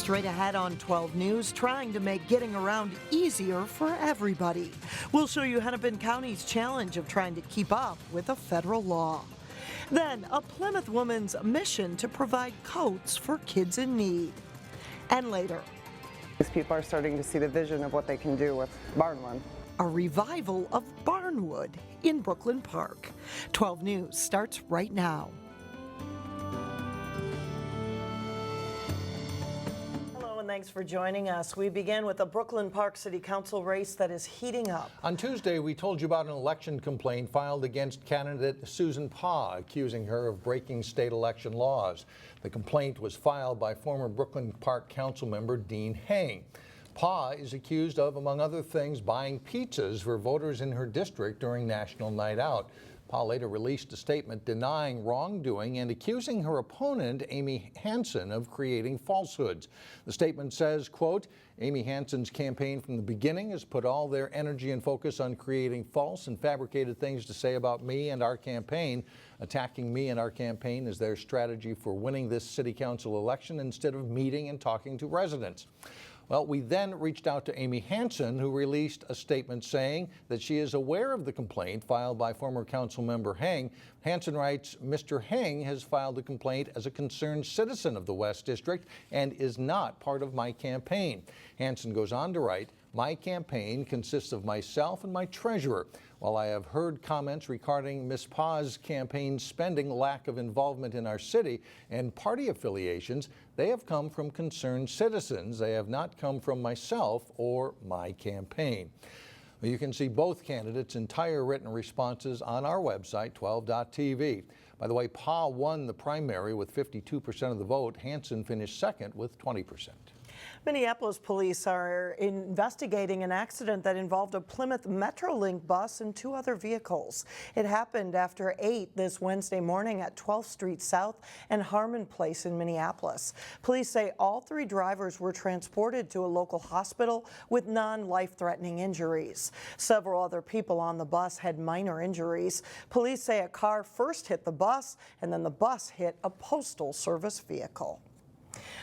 Straight ahead on 12 News, trying to make getting around easier for everybody. We'll show you Hennepin County's challenge of trying to keep up with a federal law. Then, a Plymouth woman's mission to provide coats for kids in need. And later, these people are starting to see the vision of what they can do with Barnwood. A revival of Barnwood in Brooklyn Park. 12 News starts right now. Thanks for joining us. We begin with a Brooklyn Park City Council race that is heating up. On Tuesday, we told you about an election complaint filed against candidate Susan Pah, accusing her of breaking state election laws. The complaint was filed by former Brooklyn Park Council member Dean Heng. Pah is accused of, among other things, buying pizzas for voters in her district during National Night Out. Pah later released a statement denying wrongdoing and accusing her opponent, Amy Hansen, of creating falsehoods. The statement says, quote, Amy Hansen's campaign from the beginning has put all their energy and focus on creating false and fabricated things to say about me and our campaign. Attacking me and our campaign is their strategy for winning this city council election instead of meeting and talking to residents. Well, we then reached out to Amy Hansen, who released a statement saying that she is aware of the complaint filed by former council member Heng. Hansen writes, Mr. Heng has filed the complaint as a concerned citizen of the West District and is not part of my campaign. Hansen goes on to write, my campaign consists of myself and my treasurer. While I have heard comments regarding Ms. Pah's campaign spending, lack of involvement in our city, and party affiliations, they have come from concerned citizens. They have not come from myself or my campaign. Well, you can see both candidates' entire written responses on our website, 12.tv. By the way, Pah won the primary with 52% of the vote. Hansen finished second with 20%. Minneapolis police are investigating an accident that involved a Plymouth Metrolink bus and two other vehicles. It happened after 8 this Wednesday morning at 12th Street South and Harmon Place in Minneapolis. Police say all 3 drivers were transported to a local hospital with non-life-threatening injuries. Several other people on the bus had minor injuries. Police say a car first hit the bus and then the bus hit a postal service vehicle.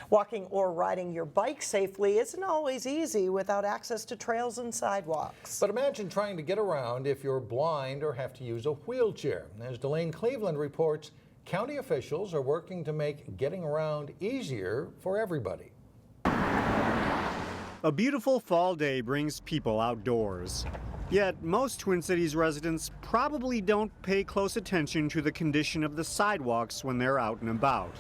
Walking or riding your bike safely isn't always easy without access to trails and sidewalks. But imagine trying to get around if you're blind or have to use a wheelchair. As Delane Cleveland reports, county officials are working to make getting around easier for everybody. A beautiful fall day brings people outdoors. Yet most Twin Cities residents probably don't pay close attention to the condition of the sidewalks when they're out and about.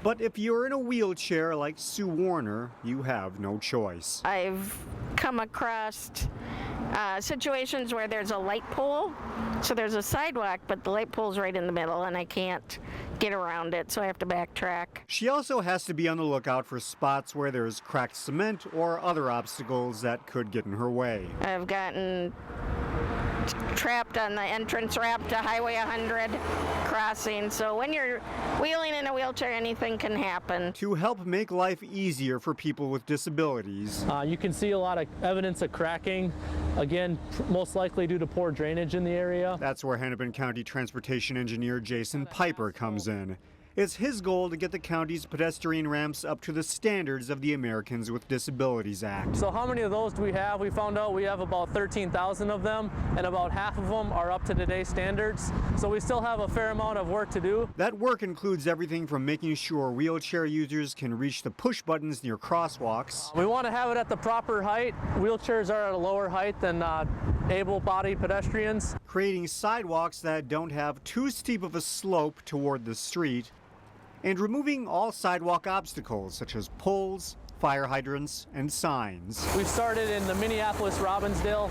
But if you're in a wheelchair like Sue Warner, you have no choice. I've come across situations where there's a light pole, so there's a sidewalk, but the light pole's right in the middle and I can't get around it, so I have to backtrack. She also has to be on the lookout for spots where there's cracked cement or other obstacles that could get in her way. I've gotten trapped on the entrance ramp to Highway 100 crossing. So when you're wheeling in a wheelchair, anything can happen. To help make life easier for people with disabilities. You can see a lot of evidence of cracking, again, most likely due to poor drainage in the area. That's where Hennepin County Transportation Engineer Jason Piper comes in. It's his goal to get the county's pedestrian ramps up to the standards of the Americans with Disabilities Act. So how many of those do we have? We found out we have about 13,000 of them, and about half of them are up to today's standards. So we still have a fair amount of work to do. That work includes everything from making sure wheelchair users can reach the push buttons near crosswalks. We want to have it at the proper height. Wheelchairs are at a lower height than able-bodied pedestrians. Creating sidewalks that don't have too steep of a slope toward the street, and removing all sidewalk obstacles such as poles, fire hydrants, and signs. We've started in the Minneapolis Robbinsdale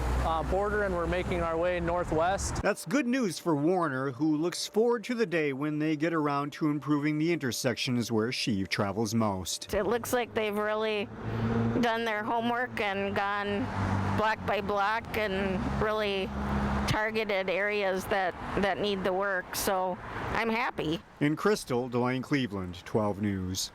border and we're making our way northwest. That's good news for Warner, who looks forward to the day when they get around to improving the intersections where she travels most. It looks like they've really done their homework and gone block by block and really targeted areas that need the work, so I'm happy. In Crystal, Delane Cleveland, 12 News.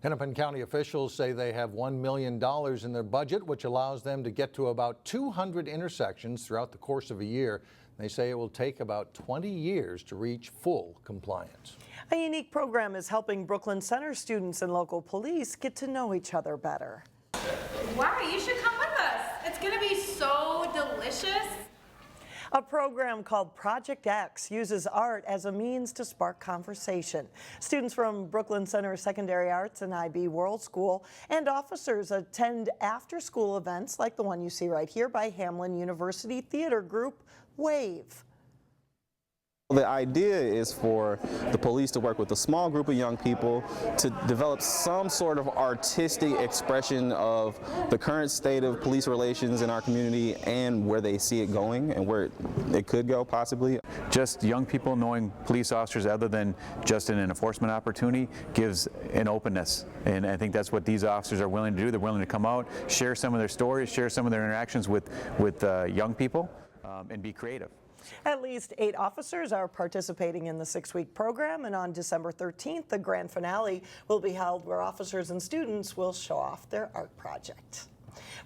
Hennepin County officials say they have $1 million in their budget, which allows them to get to about 200 intersections throughout the course of a year. They say it will take about 20 years to reach full compliance. A unique program is helping Brooklyn Center students and local police get to know each other better. Wow, you should come with us. It's gonna be so delicious. A program called Project X uses art as a means to spark conversation. Students from Brooklyn Center Secondary Arts and IB World School and officers attend after-school events like the one you see right here by Hamline University theater group WAVE. The idea is for the police to work with a small group of young people to develop some sort of artistic expression of the current state of police relations in our community and where they see it going and where it could go possibly. Just young people knowing police officers other than just an enforcement opportunity gives an openness, and I think that's what these officers are willing to do. They're willing to come out, share some of their stories, share some of their interactions with young people, and be creative. At least 8 officers are participating in the 6-week program, and on December 13th, the grand finale will be held where officers and students will show off their art project.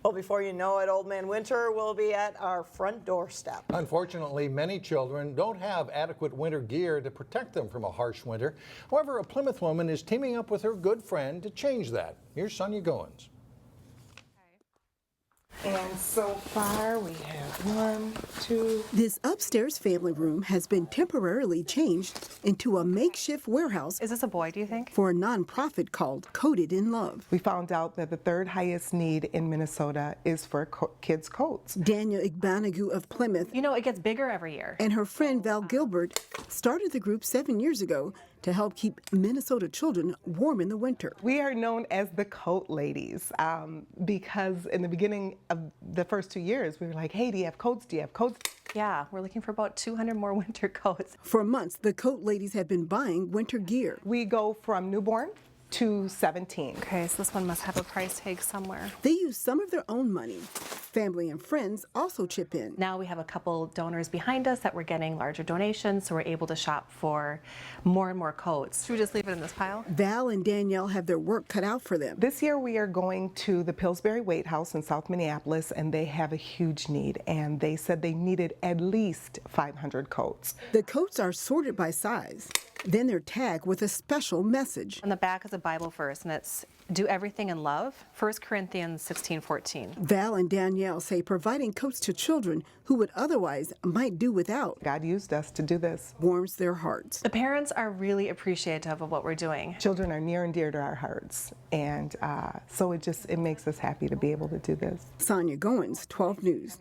Well, before you know it, Old Man Winter will be at our front doorstep. Unfortunately, many children don't have adequate winter gear to protect them from a harsh winter. However, a Plymouth woman is teaming up with her good friend to change that. Here's Sonia Goins. And so far we have 1, 2. This upstairs family room has been temporarily changed into a makeshift warehouse. Is this a boy, do you think? For a nonprofit called Coated in Love. We found out that the 3rd highest need in Minnesota is for kids' coats. Daniel Igbanagu of Plymouth. You know, it gets bigger every year. And her friend Val Gilbert started the group 7 years ago to help keep Minnesota children warm in the winter. We are known as the coat ladies because in the beginning of the first 2 years, we were like, hey, do you have coats? Do you have coats? Yeah, we're looking for about 200 more winter coats. For months, the coat ladies have been buying winter gear. We go from newborn to 17. Okay, so this one must have a price tag somewhere. They use some of their own money. Family and friends also chip in. Now we have a couple donors behind us that we're getting larger donations, so we're able to shop for more and more coats. Should we just leave it in this pile? Val and Danielle have their work cut out for them. This year we are going to the Pillsbury Weight House in South Minneapolis, and they have a huge need, and they said they needed at least 500 coats. The coats are sorted by size. Then they're tagged with a special message. On the back is a Bible verse, and it's do everything in love, 1 Corinthians 16:14. Val and Danielle say providing coats to children who would otherwise might do without. God used us to do this. Warms their hearts. The parents are really appreciative of what we're doing. Children are near and dear to our hearts, and so it makes us happy to be able to do this. Sonia Goins, 12 News.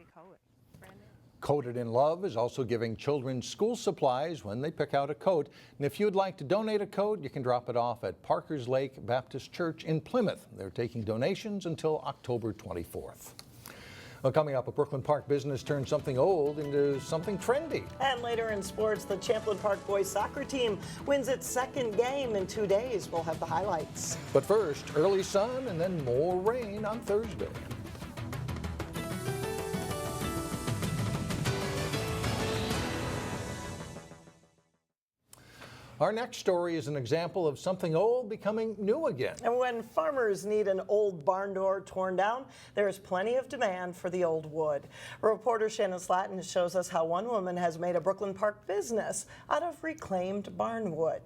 Coated in Love is also giving children school supplies when they pick out a coat. And if you'd like to donate a coat, you can drop it off at Parkers Lake Baptist Church in Plymouth. They're taking donations until October 24th. Well, coming up, a Brooklyn Park business turned something old into something trendy. And later in sports, the Champlin Park boys soccer team wins its 2nd game in 2 days. We'll have the highlights. But first, early sun and then more rain on Thursday. Our next story is an example of something old becoming new again. And when farmers need an old barn door torn down, there is plenty of demand for the old wood. Reporter Shannon Slatton shows us how one woman has made a Brooklyn Park business out of reclaimed barn wood.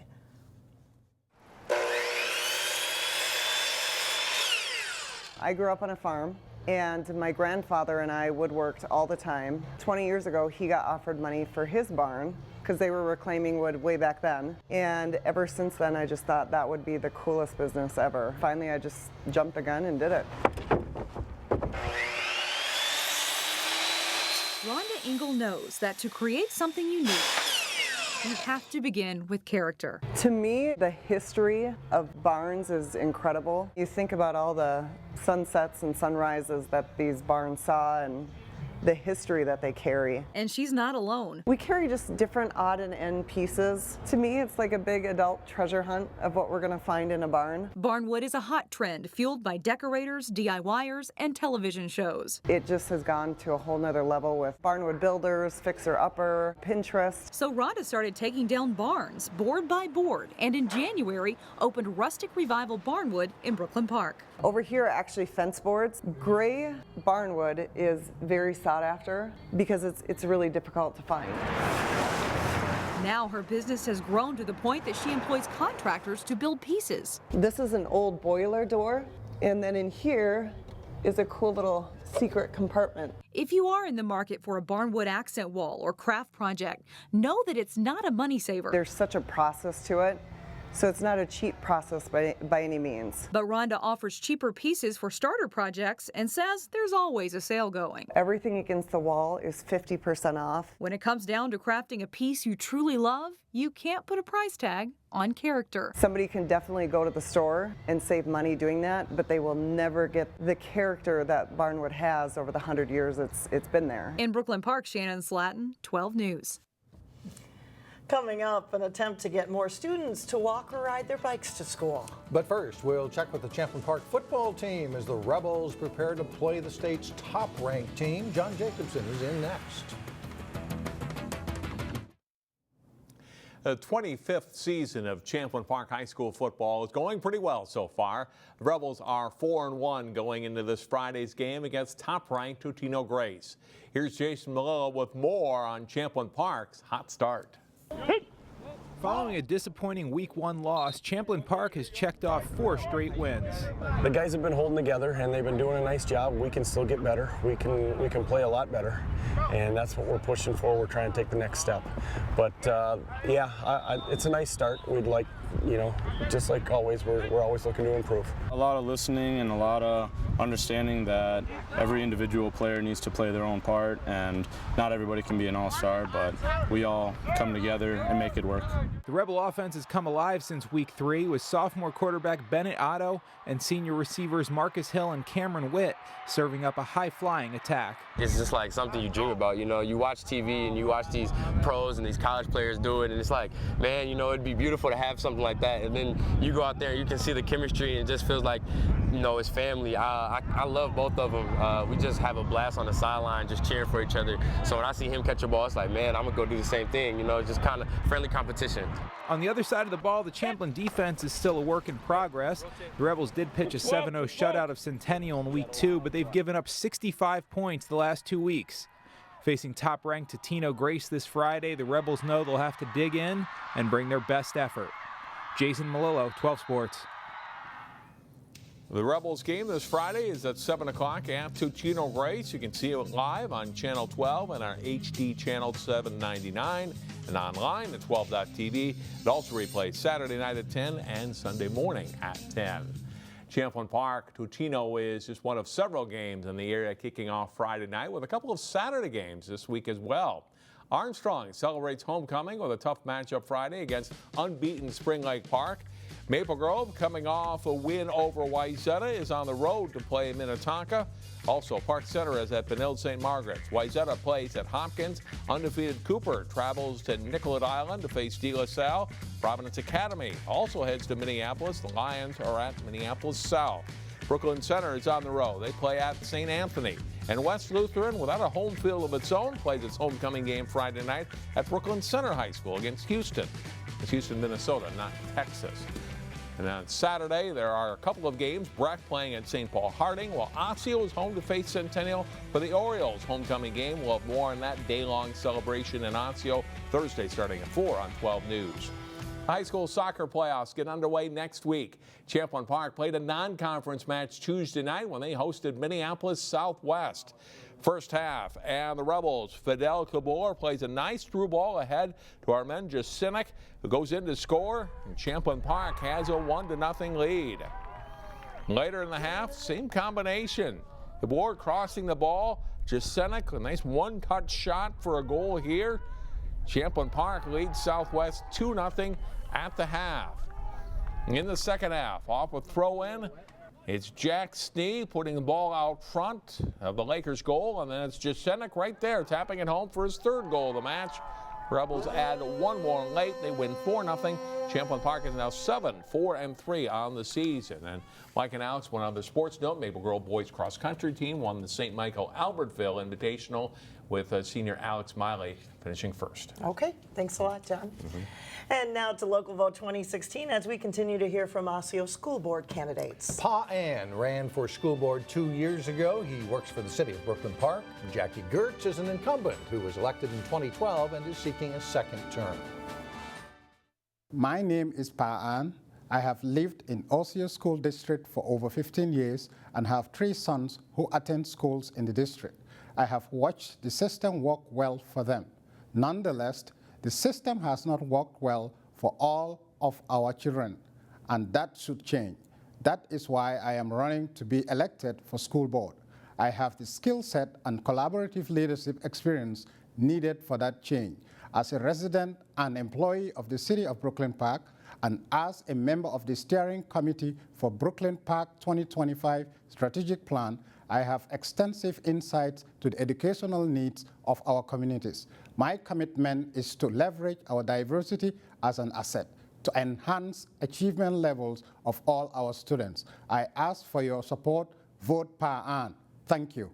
I grew up on a farm, and my grandfather and I woodworked all the time. 20 years ago, he got offered money for his barn because they were reclaiming wood way back then. And ever since then, I just thought that would be the coolest business ever. Finally, I just jumped the gun and did it. Rhonda Engel knows that to create something unique, you have to begin with character. To me, the history of barns is incredible. You think about all the sunsets and sunrises that these barns saw and the history that they carry. And she's not alone. We carry just different odd and end pieces. To me, it's like a big adult treasure hunt of what we're gonna find in a barn. Barnwood is a hot trend fueled by decorators, DIYers, and television shows. It just has gone to a whole nother level with barnwood builders, fixer-upper, Pinterest. So Rhonda started taking down barns, board by board, and in January opened Rustic Revival Barnwood in Brooklyn Park. Over here, actually fence boards. Gray Barnwood is very sought after because it's really difficult to find. Now her business has grown to the point that she employs contractors to build pieces. This is an old boiler door, and then in here is a cool little secret compartment. If you are in the market for a Barnwood accent wall or craft project, know that it's not a money saver. There's such a process to it, so it's not a cheap process by any means. But Rhonda offers cheaper pieces for starter projects and says there's always a sale going. Everything against the wall is 50% off. When it comes down to crafting a piece you truly love, you can't put a price tag on character. Somebody can definitely go to the store and save money doing that, but they will never get the character that Barnwood has over the 100 years it's been there. In Brooklyn Park, Shannon Slatton, 12 News. Coming up, an attempt to get more students to walk or ride their bikes to school. But first, we'll check with the Champlin Park football team as the Rebels prepare to play the state's top-ranked team. John Jacobson is in next. The 25th season of Champlin Park High School football is going pretty well so far. The Rebels are 4-1 going into this Friday's game against top-ranked Totino Grace. Here's Jason Malillo with more on Champlin Park's hot start. Following a disappointing Week 1 loss, Champlin Park has checked off 4 straight wins. The guys have been holding together and they've been doing a nice job. We can still get better. We can play a lot better, and that's what we're pushing for. We're trying to take the next step. But yeah, it's a nice start. We'd like, just like always, we're always looking to improve. A lot of listening and a lot of understanding that every individual player needs to play their own part, and not everybody can be an all-star, but we all come together and make it work. The Rebel offense has come alive since Week 3 with sophomore quarterback Bennett Otto and senior receivers Marcus Hill and Cameron Witt serving up a high-flying attack. It's just like something you dream about. You watch TV and you watch these pros and these college players do it, and it's like, man, it'd be beautiful to have something like that. And then you go out there and you can see the chemistry, and it just feels like, it's family. I love both of them. We just have a blast on the sideline, just cheering for each other. So when I see him catch a ball, it's like, man, I'm gonna go do the same thing. Just kind of friendly competition. On the other side of the ball, the Champlin defense is still a work in progress. The Rebels did pitch a 7-0 shutout of Centennial in Week 2, but they've given up 65 points the last 2 weeks. Facing top-ranked Totino Grace this Friday, the Rebels know they'll have to dig in and bring their best effort. Jason Malillo, 12 Sports. The Rebels game this Friday is at 7 o'clock at Totino Grace. You can see it live on Channel 12 and our HD Channel 799 and online at 12.tv. It also replays Saturday night at 10 and Sunday morning at 10. Champlin Park, Totino is just one of several games in the area kicking off Friday night with a couple of Saturday games this week as well. Armstrong celebrates homecoming with a tough matchup Friday against unbeaten Spring Lake Park. Maple Grove, coming off a win over Wayzata, is on the road to play Minnetonka. Also, Park Center is at Benilde St. Margaret's. Wayzata plays at Hopkins. Undefeated Cooper travels to Nicollet Island to face De La Salle. Providence Academy also heads to Minneapolis. The Lions are at Minneapolis South. Brooklyn Center is on the road. They play at St. Anthony. And West Lutheran, without a home field of its own, plays its homecoming game Friday night at Brooklyn Center High School against Houston. It's Houston, Minnesota, not Texas. And on Saturday, there are a couple of games. Breck playing at St. Paul Harding, while Osseo is home to face Centennial for the Orioles' homecoming game. We'll have more on that day-long celebration in Osseo Thursday starting at 4 on 12 News. High school soccer playoffs get underway next week. Champlin Park played a non-conference match Tuesday night when they hosted Minneapolis Southwest. First half, and the Rebels, Fidel Cabor plays a nice through ball ahead to Armand Jacinek, who goes in to score, and Champlin Park has a 1-0 lead. Later in the half, same combination. Cabor crossing the ball, Jacinek, a nice one-cut shot for a goal here. Champlin Park leads Southwest 2-0 at the half. In the second half, off a throw-in, it's Jack Snee putting the ball out front of the Lakers' goal, and then it's Jacenik right there tapping it home for his third goal of the match. Rebels add one more late. They win 4-0. Champlin Park is now 7-4-3 on the season. And Mike and Alex, one other sports note, Maple Grove boys cross country team won the St. Michael Albertville Invitational with senior Alex Miley finishing first. Okay, thanks a lot, John. And now to Local Vote 2016 as we continue to hear from Osseo school board candidates. Pa Ann ran for school board 2 years ago. He works for the city of Brooklyn Park. Jacki Girtz is an incumbent who was elected in 2012 and is seeking a second term. My name is Pa Ann. I have lived in Osseo School District for over 15 years and have 3 sons who attend schools in the district. I have watched the system work well for them. Nonetheless, the system has not worked well for all of our children, and that should change. That is why I am running to be elected for school board. I have the skill set and collaborative leadership experience needed for that change. As a resident and employee of the City of Brooklyn Park, and as a member of the steering committee for Brooklyn Park 2025 strategic plan, I have extensive insights to the educational needs of our communities. My commitment is to leverage our diversity as an asset to enhance achievement levels of all our students. I ask for your support. Vote Pa Ann. Thank you.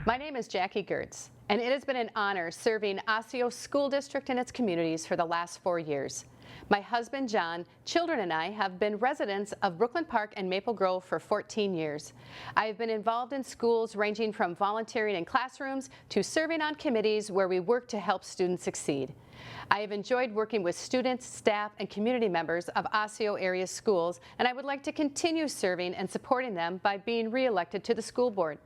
My name is Jacki Girtz, and it has been an honor serving Osseo School District and its communities for the last 4 years. My husband, John, children, and I have been residents of Brooklyn Park and Maple Grove for 14 years. I have been involved in schools ranging from volunteering in classrooms to serving on committees where we work to help students succeed. I have enjoyed working with students, staff, and community members of Osseo area schools, and I would like to continue serving and supporting them by being re-elected to the school board.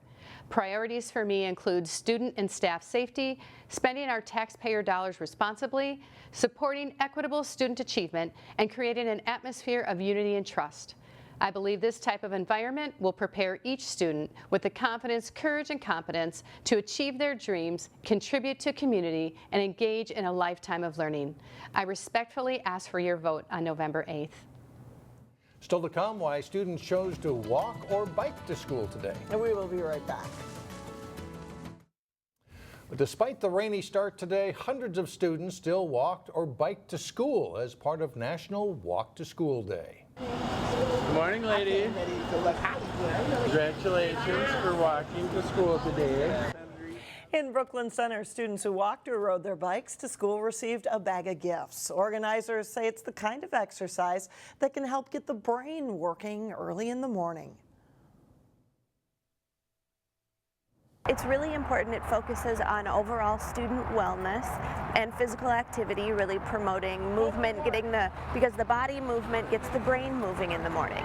Priorities for me include student and staff safety, spending our taxpayer dollars responsibly, supporting equitable student achievement, and creating an atmosphere of unity and trust. I believe this type of environment will prepare each student with the confidence, courage, and competence to achieve their dreams, contribute to community, and engage in a lifetime of learning. I respectfully ask for your vote on November 8th. Still to come, why students chose to walk or bike to school today. And we will be right back. But despite the rainy start today, hundreds of students still walked or biked to school as part of National Walk to School Day. Good morning, ladies. Congratulations for walking to school today. In Brooklyn Center, students who walked or rode their bikes to school received a bag of gifts. Organizers say it's the kind of exercise that can help get the brain working early in the morning. It's really important. It focuses on overall student wellness and physical activity, really promoting movement, because the body movement gets the brain moving in the morning.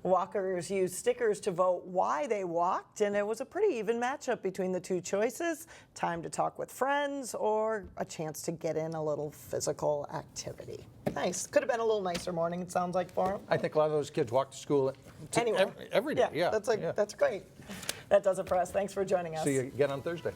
Walkers used stickers to vote why they walked, and it was a pretty even matchup between the two choices: time to talk with friends or a chance to get in a little physical activity. Nice. Could have been a little nicer morning, it sounds like, for them. I think a lot of those kids walk to school anyway. every day. Yeah, that's great. That does it for us. Thanks for joining us. See you again on Thursday.